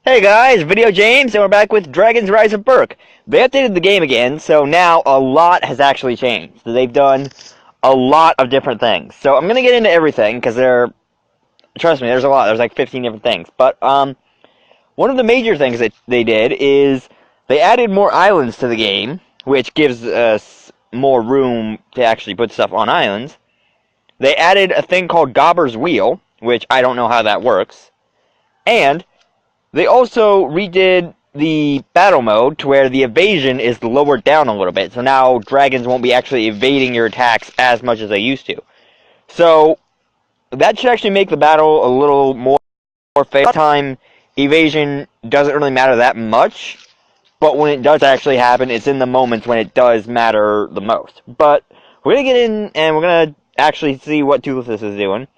Hey guys, VideoJames, and we're back with Dragon's Rise of Berk. They updated the game again, so now a lot has actually changed. They've done a lot of different things. So I'm gonna get into everything, because trust me, there's a lot. There's like 15 different things. But, one of the major things that they did is they added more islands to the game, which gives us more room to actually put stuff on islands. They added a thing called Gobber's Wheel, which I don't know how that works. And they also redid the battle mode to where the evasion is lowered down a little bit. So now dragons won't be actually evading your attacks as much as they used to. So that should actually make the battle a little more fair. This time, evasion doesn't really matter that much. But when it does actually happen, it's in the moments when it does matter the most. But we're going to get in and we're going to actually see what Toothless is doing.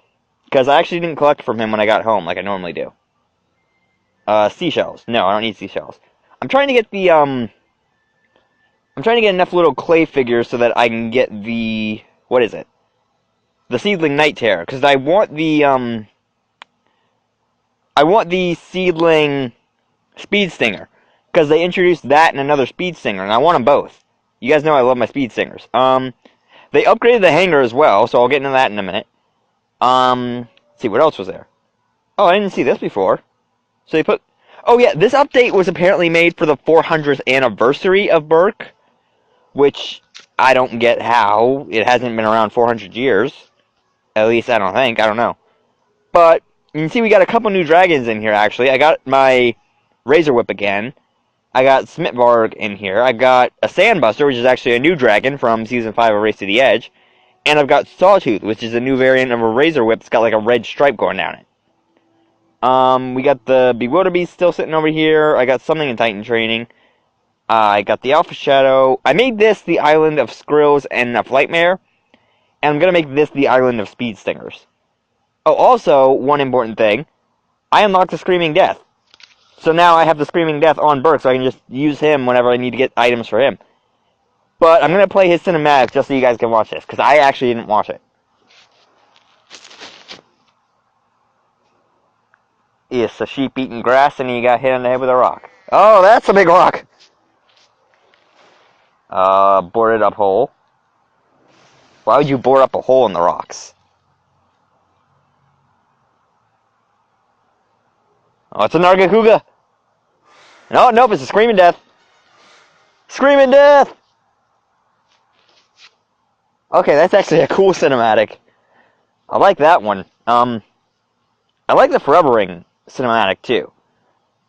Because I actually didn't collect from him when I got home like I normally do. Seashells. No, I don't need seashells. I'm trying to get the, I'm trying to get enough little clay figures so that I can get the, what is it? The Seedling Night Terror. Because I want the Seedling Speed Stinger. Because they introduced that and another Speed Stinger, and I want them both. You guys know I love my Speed Stingers. They upgraded the Hangar as well, so I'll get into that in a minute. Let's see, what else was there? Oh, I didn't see this before. So they put... Oh yeah, this update was apparently made for the 400th anniversary of Berk. Which, I don't get how. It hasn't been around 400 years. At least, I don't think. I don't know. But, you can see we got a couple new dragons in here, actually. I got my Razor Whip again. I got Smitvarg in here. I got a Sandbuster, which is actually a new dragon from Season 5 of Race to the Edge. And I've got Sawtooth, which is a new variant of a Razor Whip that's got like a red stripe going down it. We got the Bewilderbeast still sitting over here. I got something in Titan Training. I got the Alpha Shadow. I made this the Island of Skrills and a Flightmare. And I'm going to make this the Island of Speed Stingers. Oh, also, one important thing. I unlocked the Screaming Death. So now I have the Screaming Death on Berk, so I can just use him whenever I need to get items for him. But I'm going to play his cinematic just so you guys can watch this, because I actually didn't watch it. It's a sheep eating grass, and he got hit on the head with a rock. Oh, that's a big rock! Boarded up hole. Why would you board up a hole in the rocks? Oh, it's a Nargacuga! No, nope, it's a Screaming Death! Screaming Death! Okay, that's actually a cool cinematic. I like that one. I like the Forever Ring cinematic, too.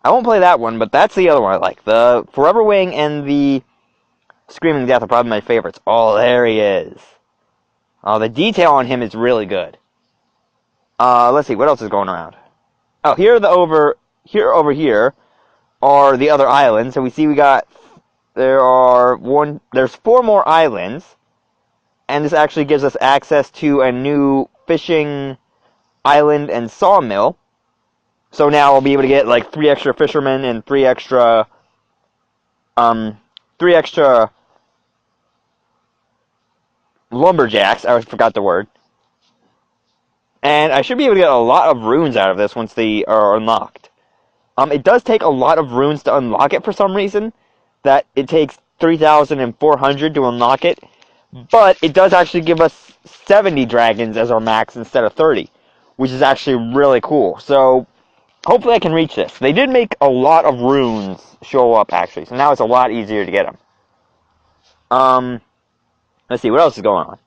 I won't play that one, but that's the other one I like. The Forever Wing and the Screaming Death are probably my favorites. Oh, there he is. Oh, the detail on him is really good. Let's see, what else is going around? Oh, here over here are the other islands. So we see there's 4 more islands. And this actually gives us access to a new fishing island and sawmill. So now I'll be able to get like 3 extra fishermen and 3 extra lumberjacks. I forgot the word. And I should be able to get a lot of runes out of this once they are unlocked. It does take a lot of runes to unlock it for some reason. That it takes 3,400 to unlock it. But it does actually give us 70 dragons as our max instead of 30. Which is actually really cool. So, hopefully I can reach this. They did make a lot of runes show up, actually. So now it's a lot easier to get them. Let's see, what else is going on?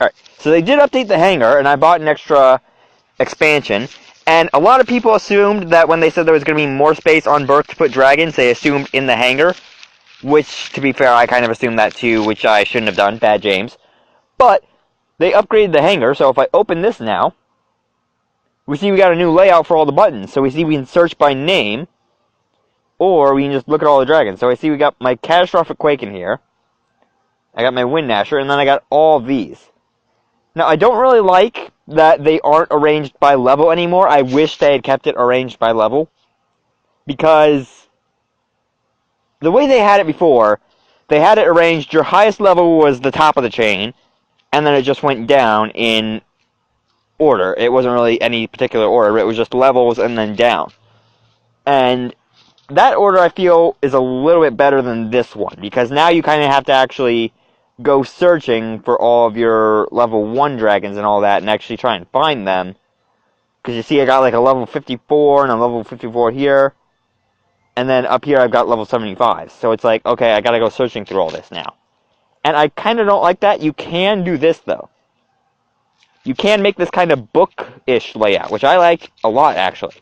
Alright, so they did update the Hangar, and I bought an extra expansion. And a lot of people assumed that when they said there was going to be more space on Berk to put dragons, they assumed in the Hangar. Which, to be fair, I kind of assumed that too, which I shouldn't have done. Bad James. But they upgraded the Hangar, so if I open this now, we see we got a new layout for all the buttons. So we see we can search by name, or we can just look at all the dragons. So I see we got my Catastrophic Quake in here. I got my Wind Gnasher, and then I got all of these. Now, I don't really like that they aren't arranged by level anymore. I wish they had kept it arranged by level. Because the way they had it before, they had it arranged, your highest level was the top of the chain, and then it just went down in order. It wasn't really any particular order. It was just levels and then down. And that order, I feel, is a little bit better than this one, because now you kind of have to actually go searching for all of your level 1 dragons and all that, and actually try and find them. Because you see I got like a level 54 and a level 54 here. And then up here I've got level 75. So it's like, okay, I gotta go searching through all this now. And I kind of don't like that. You can do this, though. You can make this kind of book-ish layout, which I like a lot, actually.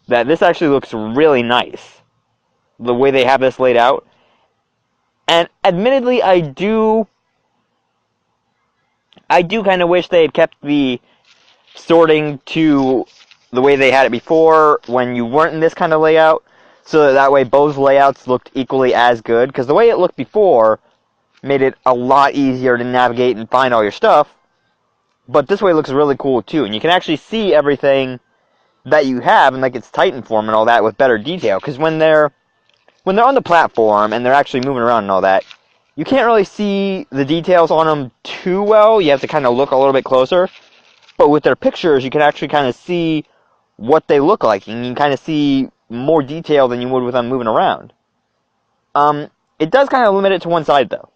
That this actually looks really nice. The way they have this laid out. And admittedly, I do kind of wish they had kept the sorting to the way they had it before when you weren't in this kind of layout, so that way both layouts looked equally as good, because the way it looked before made it a lot easier to navigate and find all your stuff, but this way it looks really cool too, and you can actually see everything that you have in like its Titan form and all that with better detail, because when they're on the platform and they're actually moving around and all that, you can't really see the details on them too well. You have to kind of look a little bit closer. But with their pictures, you can actually kind of see what they look like. And you can kind of see more detail than you would with them moving around. It does kind of limit it to one side, though.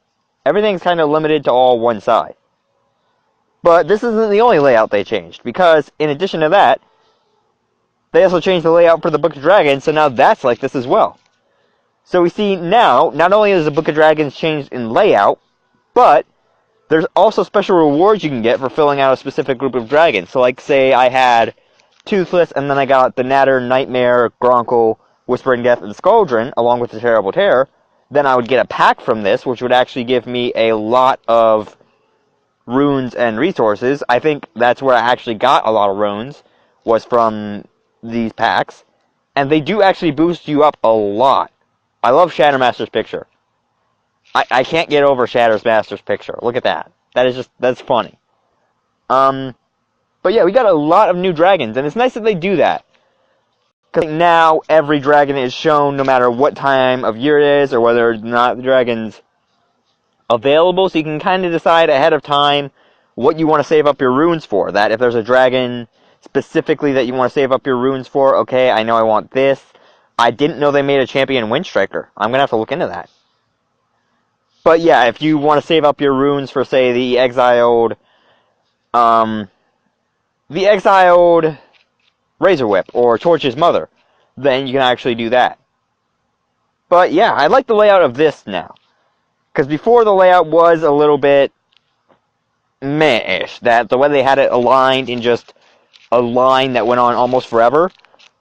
Everything's kind of limited to all one side. But this isn't the only layout they changed. Because in addition to that, they also changed the layout for the Book of Dragons. So now that's like this as well. So we see now, not only is the Book of Dragons changed in layout, but there's also special rewards you can get for filling out a specific group of dragons. So like, say I had Toothless, and then I got the Natter, Nightmare, Gronkle, Whispering Death, and Skuldrin, along with the Terrible Terror, then I would get a pack from this, which would actually give me a lot of runes and resources. I think that's where I actually got a lot of runes, was from these packs. And they do actually boost you up a lot. I love Shattermaster's picture. I can't get over Shattermaster's picture. Look at that. That's funny. But yeah, we got a lot of new dragons, and it's nice that they do that. Because now every dragon is shown no matter what time of year it is, or whether or not the dragon's available, so you can kind of decide ahead of time what you want to save up your runes for. That if there's a dragon specifically that you want to save up your runes for, okay, I know I want this. I didn't know they made a champion Windstriker. I'm going to have to look into that. But yeah, if you want to save up your runes for, say, the exiled Razor Whip or Torch's Mother, then you can actually do that. But yeah, I like the layout of this now. Because before the layout was a little bit meh-ish. That the way they had it aligned in just a line that went on almost forever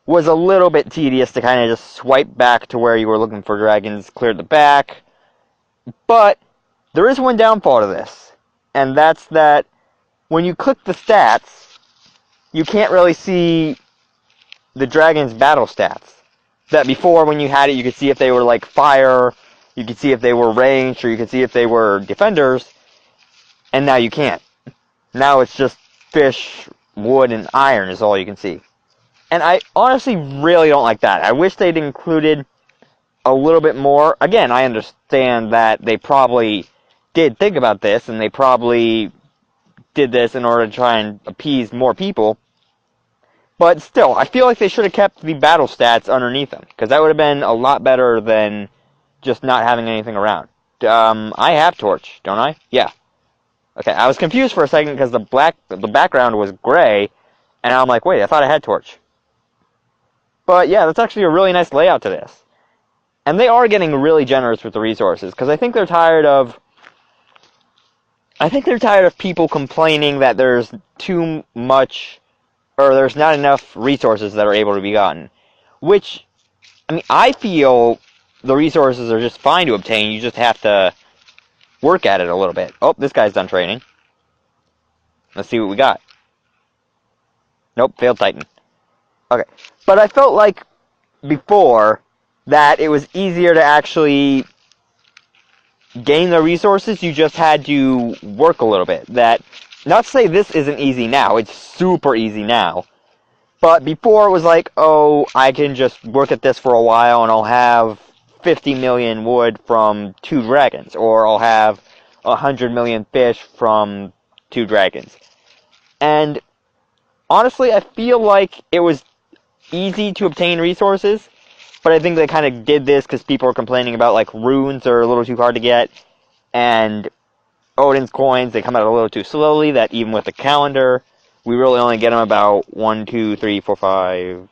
was a little bit tedious to kind of just swipe back to where you were looking for dragons, clear the back. But there is one downfall to this, and that's that when you click the stats, you can't really see the dragon's battle stats. That before, when you had it, you could see if they were like fire, you could see if they were ranged, or you could see if they were defenders, and now you can't. Now it's just fish, wood, and iron is all you can see. And I honestly really don't like that. I wish they'd included a little bit more. Again, I understand that they probably did think about this, and they probably did this in order to try and appease more people. But still, I feel like they should have kept the battle stats underneath them, because that would have been a lot better than just not having anything around. I have Torch, don't I? Yeah. Okay, I was confused for a second because the background was gray, and I'm like, wait, I thought I had Torch. But yeah, that's actually a really nice layout to this. And they are getting really generous with the resources, because I think they're tired of people complaining that there's too much, or there's not enough resources that are able to be gotten. Which, I mean, I feel the resources are just fine to obtain, you just have to work at it a little bit. Oh, this guy's done training. Let's see what we got. Nope, failed Titan. Okay, but I felt like before that it was easier to actually gain the resources, you just had to work a little bit. That, not to say this isn't easy now, it's super easy now. But before it was like, oh, I can just work at this for a while and I'll have 50 million wood from 2 dragons. Or I'll have 100 million fish from 2 dragons. And honestly, I feel like it was easy to obtain resources, but I think they kind of did this because people were complaining about, like, runes are a little too hard to get, and Odin's coins, they come out a little too slowly, that even with the calendar, we really only get them about 1, 2, 3, 4, 5...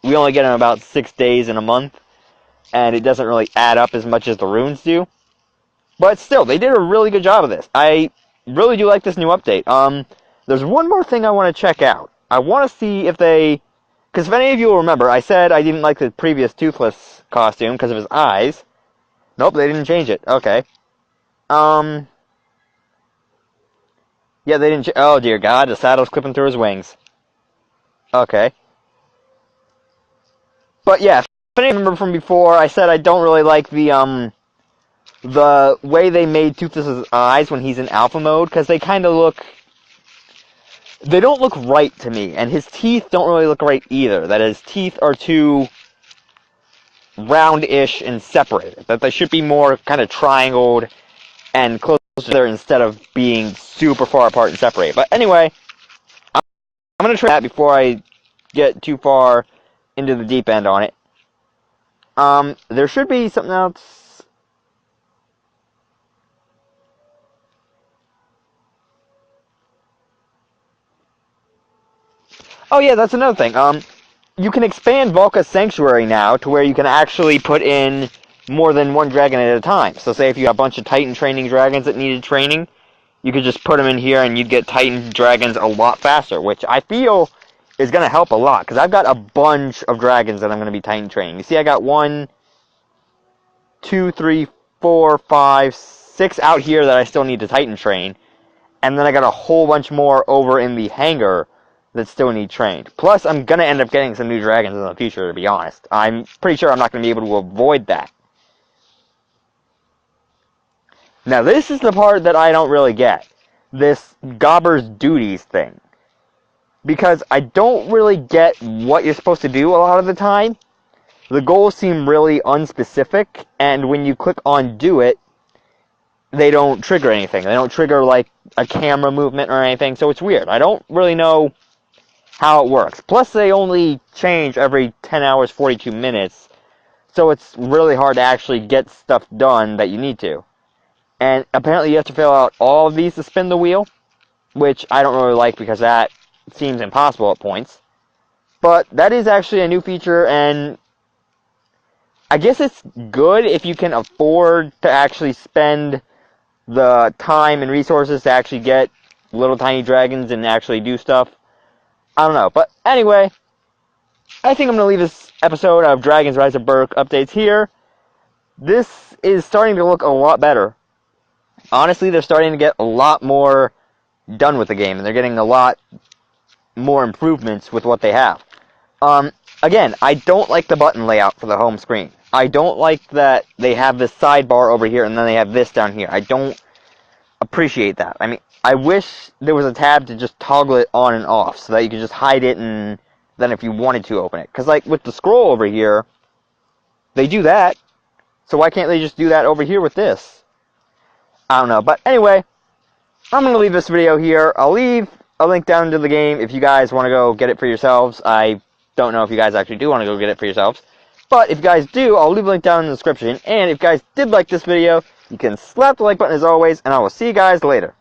We only get them about 6 days in a month, and it doesn't really add up as much as the runes do. But still, they did a really good job of this. I really do like this new update. There's one more thing I want to check out. I want to see if they... Because if any of you will remember, I said I didn't like the previous Toothless costume because of his eyes. Nope, they didn't change it. Okay. Yeah, they didn't... Oh, dear God, the saddle's clipping through his wings. Okay. But yeah, if any of you remember from before, I said I don't really like the way they made Toothless's eyes when he's in alpha mode, because they kind of look... They don't look right to me, and his teeth don't really look right either. That his teeth are too round-ish and separated. That they should be more kind of triangled and closer together instead of being super far apart and separated. But anyway, I'm going to try that before I get too far into the deep end on it. There should be something else. Oh yeah, that's another thing. You can expand Volca's Sanctuary now to where you can actually put in more than one dragon at a time. So say if you have a bunch of Titan training dragons that needed training, you could just put them in here and you'd get Titan dragons a lot faster, which I feel is going to help a lot, because I've got a bunch of dragons that I'm going to be Titan training. You see, I got 1, 2, 3, 4, 5, 6 out here that I still need to Titan train, and then I got a whole bunch more over in the hangar that still need trained. Plus, I'm going to end up getting some new dragons in the future, to be honest. I'm pretty sure I'm not going to be able to avoid that. Now, this is the part that I don't really get. This Gobber's Duties thing. Because I don't really get what you're supposed to do a lot of the time. The goals seem really unspecific, and when you click on Do It, they don't trigger anything. They don't trigger, like, a camera movement or anything, so it's weird. I don't really know how it works. Plus, they only change every 10 hours, 42 minutes, so it's really hard to actually get stuff done that you need to. And apparently you have to fill out all of these to spin the wheel, which I don't really like because that seems impossible at points. But that is actually a new feature, and I guess it's good if you can afford to actually spend the time and resources to actually get little tiny dragons and actually do stuff. I don't know. But anyway, I think I'm going to leave this episode of Dragon's Rise of Berk updates here. This is starting to look a lot better. Honestly, they're starting to get a lot more done with the game, and they're getting a lot more improvements with what they have. Again, I don't like the button layout for the home screen. I don't like that they have this sidebar over here and then they have this down here. I don't appreciate that. I mean, I wish there was a tab to just toggle it on and off so that you could just hide it and then if you wanted to open it. Because, like, with the scroll over here, they do that. So why can't they just do that over here with this? I don't know. But anyway, I'm going to leave this video here. I'll leave a link down to the game if you guys want to go get it for yourselves. I don't know if you guys actually do want to go get it for yourselves. But if you guys do, I'll leave a link down in the description. And if you guys did like this video, you can slap the like button as always, and I will see you guys later.